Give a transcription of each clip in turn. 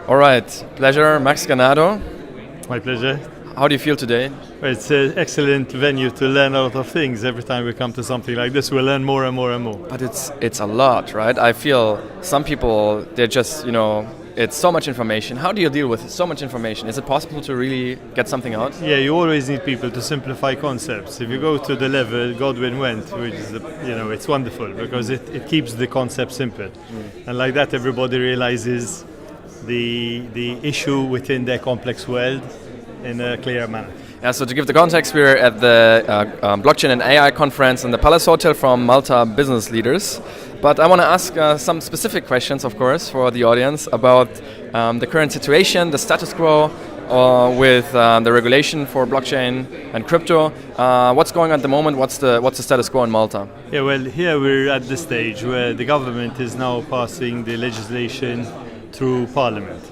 All right, pleasure, Max Ganado. My pleasure. How do you feel today? It's an excellent venue to learn a lot of things. Every time we come to something like this, we learn more and more and more. But it's a lot, right? I feel some people, they're just, it's so much information. How do you deal with so much information? Is it possible to really get something out? Yeah, you always need people to simplify concepts. If you go to the level Godwin went, which is, it's wonderful because it keeps the concept simple. And like that, everybody realizes the issue within their complex world in a clear manner. Yeah, so to give the context, we're at the Blockchain and AI conference in the Palace Hotel from Malta business leaders. But I want to ask some specific questions, of course, for the audience about the current situation, the status quo with the regulation for blockchain and crypto. What's going on at the moment? What's the status quo in Malta? Yeah, well, here we're at the stage where the government is now passing the legislation through Parliament.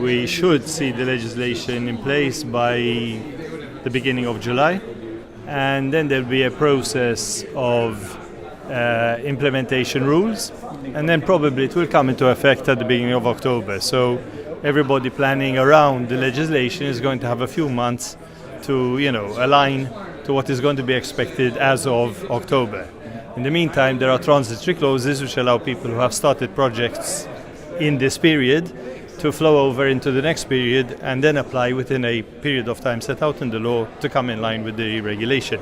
We should see the legislation in place by the beginning of July, and then there'll be a process of implementation rules, and then probably it will come into effect at the beginning of October. So everybody planning around the legislation is going to have a few months to align to what is going to be expected as of October. In the meantime, there are transitory clauses which allow people who have started projects in this period to flow over into the next period and then apply within a period of time set out in the law to come in line with the regulation.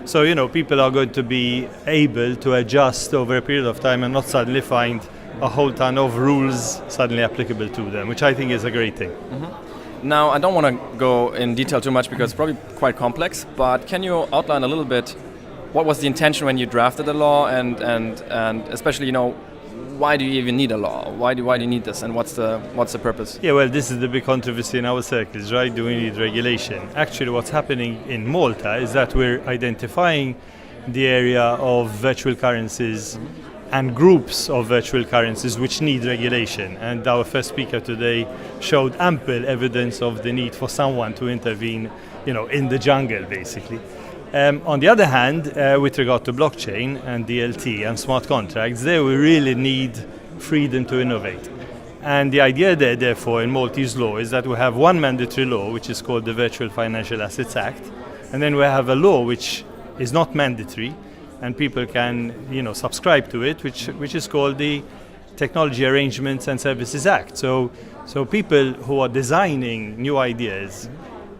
So, people are going to be able to adjust over a period of time and not suddenly find a whole ton of rules suddenly applicable to them, which I think is a great thing. Mm-hmm. Now, I don't want to go in detail too much because it's probably quite complex, but can you outline a little bit what was the intention when you drafted the law and especially, why do you even need a law? Why do you need this, and what's the purpose? Yeah, well, this is the big controversy in our circles, right? Do we need regulation? Actually, what's happening in Malta is that we're identifying the area of virtual currencies and groups of virtual currencies which need regulation. And our first speaker today showed ample evidence of the need for someone to intervene, in the jungle, basically. On the other hand, with regard to blockchain and DLT and smart contracts, there we really need freedom to innovate. And the idea there, therefore, in Maltese law is that we have one mandatory law, which is called the Virtual Financial Assets Act, and then we have a law which is not mandatory, and people can, subscribe to it, which is called the Technology Arrangements and Services Act. So people who are designing new ideas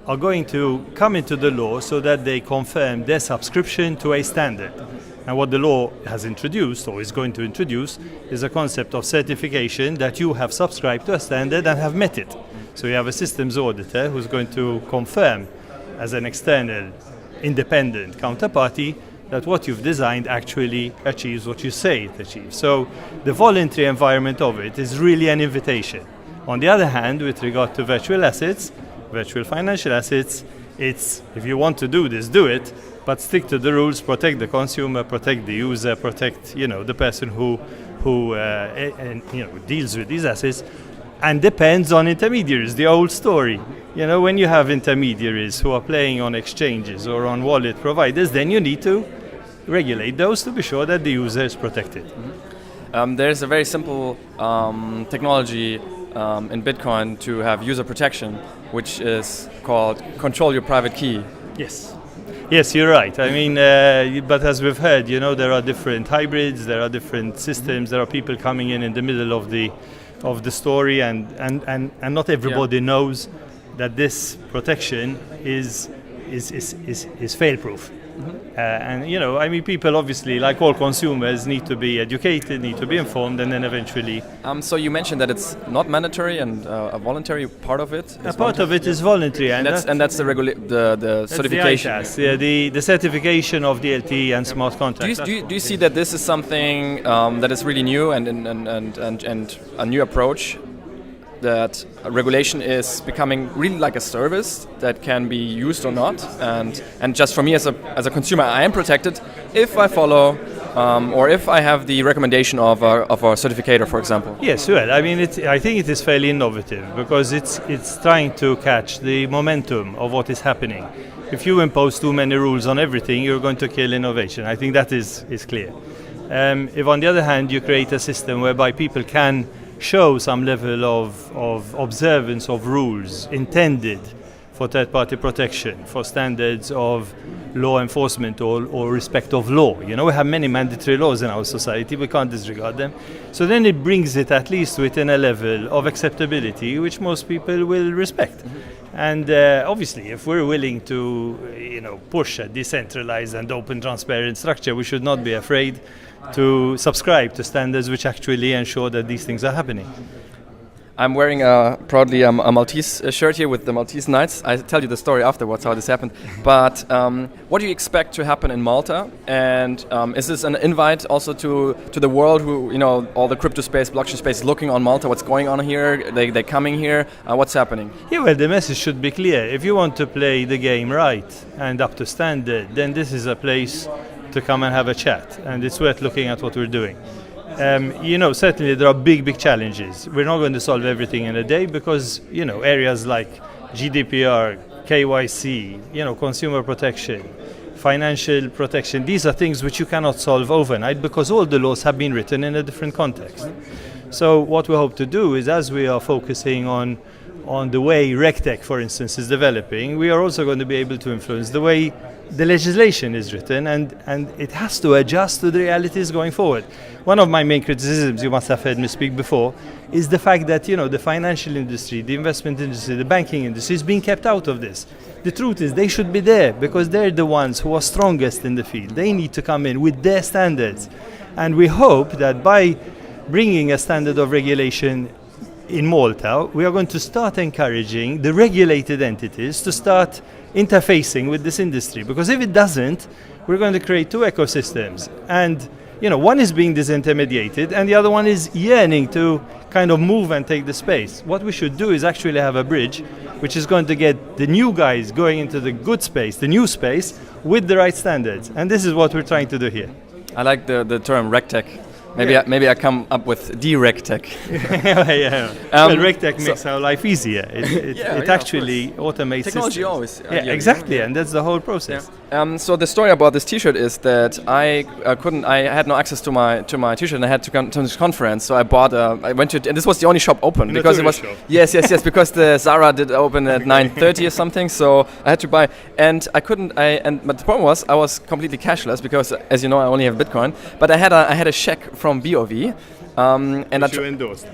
are going to come into the law so that they confirm their subscription to a standard. And what the law has introduced, or is going to introduce, is a concept of certification that you have subscribed to a standard and have met it. So you have a systems auditor who's going to confirm as an external, independent counterparty that what you've designed actually achieves what you say it achieves. So the voluntary environment of it is really an invitation. On the other hand, with regard to virtual assets, virtual financial assets, it's if you want to do this, do it, but stick to the rules, protect the consumer, protect the user, protect the person who deals with these assets, and depends on intermediaries. The old story, when you have intermediaries who are playing on exchanges or on wallet providers, then you need to regulate those to be sure that the user is protected. Mm-hmm. There's a very simple technology in Bitcoin to have user protection, which is called control your private key. Yes, you're right. I mean, but as we've heard, there are different hybrids, there are different systems, there are people coming in the middle of the story, and not everybody knows that this protection is fail-proof. Mm-hmm. People obviously, like all consumers, need to be educated, need to be informed, and then eventually. So you mentioned that it's not mandatory and a voluntary part of it. A part of it is voluntary, and that's the certification. The certification of DLT and smart contracts. Do you see that this is something that is really new and a new approach? That regulation is becoming really like a service that can be used or not, and just for me as a consumer, I am protected if I follow or if I have the recommendation of a certificator, for example. Yes, well, I think it is fairly innovative because it's trying to catch the momentum of what is happening. If you impose too many rules on everything, you're going to kill innovation. I think that is clear. If on the other hand you create a system whereby people can show some level of observance of rules intended for third-party protection, for standards of law enforcement or respect of law. You know, we have many mandatory laws in our society, we can't disregard them. So then it brings it at least within a level of acceptability which most people will respect. And obviously, if we're willing to, push a decentralized and open, transparent structure, we should not be afraid to subscribe to standards which actually ensure that these things are happening. I'm wearing proudly a Maltese shirt here with the Maltese Knights. I'll tell you the story afterwards how this happened. But what do you expect to happen in Malta? And is this an invite also to the world who, all the crypto space, blockchain space is looking on Malta? What's going on here? They're coming here. What's happening? Yeah, well, the message should be clear. If you want to play the game right and up to standard, then this is a place to come and have a chat. And it's worth looking at what we're doing. Certainly there are big challenges. We're not going to solve everything in a day because, areas like GDPR, KYC, consumer protection, financial protection, these are things which you cannot solve overnight because all the laws have been written in a different context. So what we hope to do is, as we are focusing on the way RegTech, for instance, is developing, we are also going to be able to influence the way the legislation is written, and it has to adjust to the realities going forward. One of my main criticisms, you must have heard me speak before, is the fact that the financial industry, the investment industry, the banking industry is being kept out of this. The truth is they should be there because they're the ones who are strongest in the field. They need to come in with their standards, and we hope that by bringing a standard of regulation in Malta, we are going to start encouraging the regulated entities to start interfacing with this industry, because if it doesn't, we're going to create two ecosystems, and one is being disintermediated and the other one is yearning to kind of move and take the space. What we should do is actually have a bridge which is going to get the new guys going into the good space, the new space, with the right standards, and this is what we're trying to do here. I like the term RegTech. Maybe I come up with DRegTech. Yeah. Well, RegTech makes our life easier. It actually automates technology systems. always. Exactly, and that's the whole process. Yeah. So the story about this T-shirt is that I had no access to my T-shirt, and I had to come to this conference. So I bought I went to, and this was the only shop open because it was shop. yes, because the Zara did open at 9:30 or something. So I had to buy, and I couldn't. But the problem was I was completely cashless because, as you know, I only have Bitcoin. But I had a check from BOV, and you endorsed.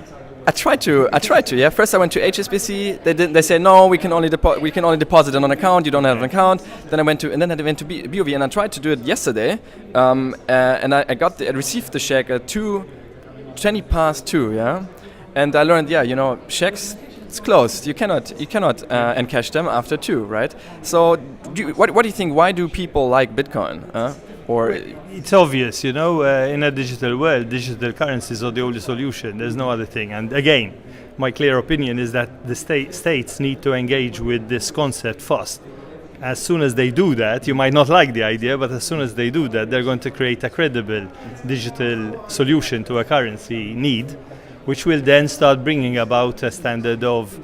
I tried to. Yeah. First, I went to HSBC. They said no. We can only deposit on an account. You don't have an account. Then I went to BOV, and I tried to do it yesterday. And I received the check at 20 past 2. Yeah. And I learned, checks, it's closed. You cannot encash them after 2, right? So, what do you think? Why do people like Bitcoin? Or it's obvious, in a digital world, digital currencies are the only solution. There's no other thing. And again, my clear opinion is that the states need to engage with this concept fast. As soon as they do that, you might not like the idea, but as soon as they do that, they're going to create a credible digital solution to a currency need, which will then start bringing about a standard of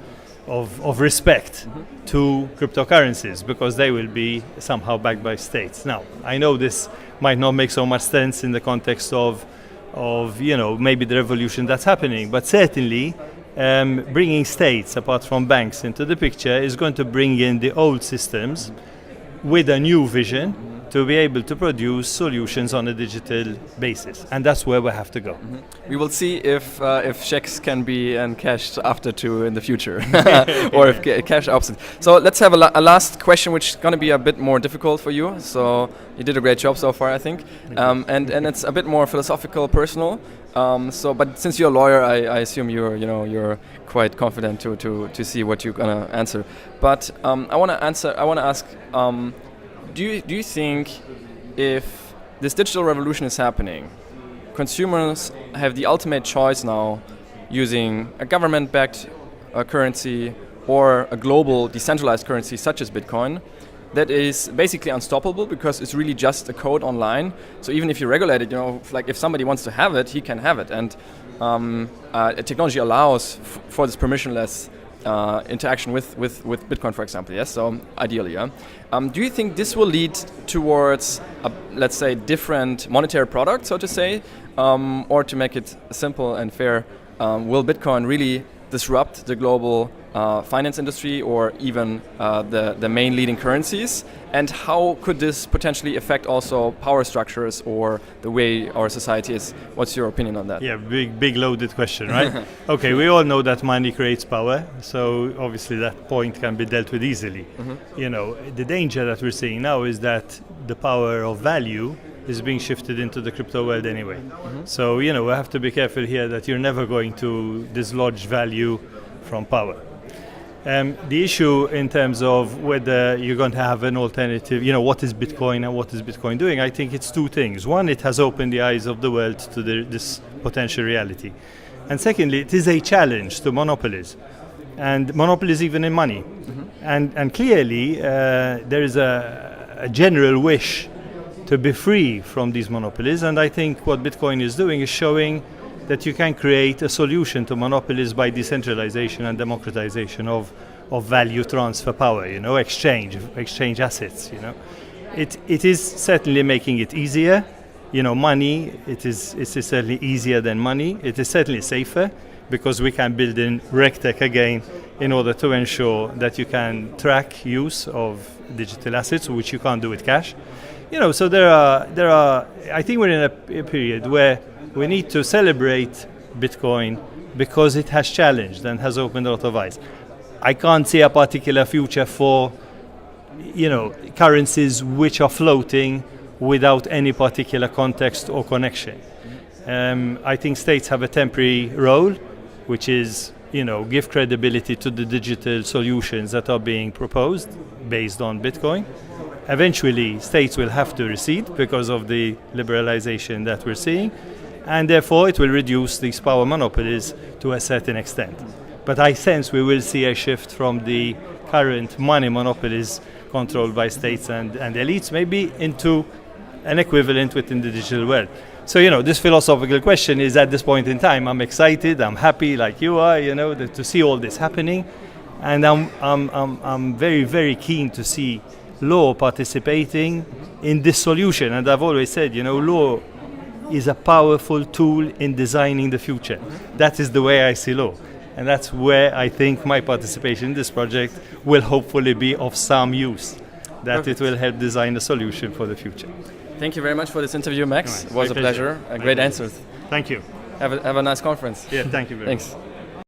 respect to cryptocurrencies, because they will be somehow backed by states. Now, I know this might not make so much sense in the context of maybe the revolution that's happening, but certainly bringing states apart from banks into the picture is going to bring in the old systems with a new vision to be able to produce solutions on a digital basis, and that's where we have to go. We will see if checks can be encashed after 2 in the future, or if cash options. So let's have a last question, which is going to be a bit more difficult for you. So you did a great job so far, I think, and it's a bit more philosophical, personal. But since you're a lawyer, I assume you're quite confident to see what you're gonna answer. But I want to ask. Do you think if this digital revolution is happening, consumers have the ultimate choice now using a government-backed currency or a global decentralized currency such as Bitcoin that is basically unstoppable because it's really just a code online. So even if you regulate it, like if somebody wants to have it, he can have it. And technology allows for this permissionless interaction with Bitcoin, for example. Yes, so ideally, yeah. Do you think this will lead towards, let's say, different monetary product, so to say, or to make it simple and fair? will Bitcoin really disrupt the global finance industry or even the main leading currencies? And how could this potentially affect also power structures or the way our society is? What's your opinion on that? Yeah, big loaded question, right? Okay, we all know that money creates power, so obviously that point can be dealt with easily. You know, the danger that we're seeing now is that the power of value is being shifted into the crypto world anyway. So, you know, we have to be careful here that you're never going to dislodge value from power. The issue in terms of whether you're going to have an alternative, you know, what is Bitcoin and what is Bitcoin doing, I think it's two things. One, it has opened the eyes of the world to this potential reality. And secondly, it is a challenge to monopolies. And monopolies even in money. And clearly, there is a general wish to be free from these monopolies. And I think what Bitcoin is doing is showing that you can create a solution to monopolies by decentralization and democratization of value transfer power, you know, exchange assets, you know. It is certainly making it easier. You know, money, it is certainly easier than money. It is certainly safer because we can build in RegTech again in order to ensure that you can track use of digital assets, which you can't do with cash. You know, so there are. I think we're in a period where we need to celebrate Bitcoin because it has challenged and has opened a lot of eyes. I can't see a particular future for, you know, currencies which are floating without any particular context or connection. I think states have a temporary role, which is, you know, give credibility to the digital solutions that are being proposed based on Bitcoin. Eventually, states will have to recede because of the liberalization that we're seeing, and therefore it will reduce these power monopolies to a certain extent. But I sense we will see a shift from the current money monopolies controlled by states and elites, maybe into an equivalent within the digital world. So, you know, this philosophical question is at this point in time, I'm excited, I'm happy like you are, you know, to see all this happening. And I'm very, very keen to see law participating in this solution. And I've always said, you know, law is a powerful tool in designing the future. That is the way I see law. And that's where I think my participation in this project will hopefully be of some use, that Perfect. It will help design a solution for the future. Thank you very much for this interview, Max. Nice. It was My a pleasure. pleasure. Great answers. Thank you. Have a nice conference. Yeah, thank you very much. Thanks.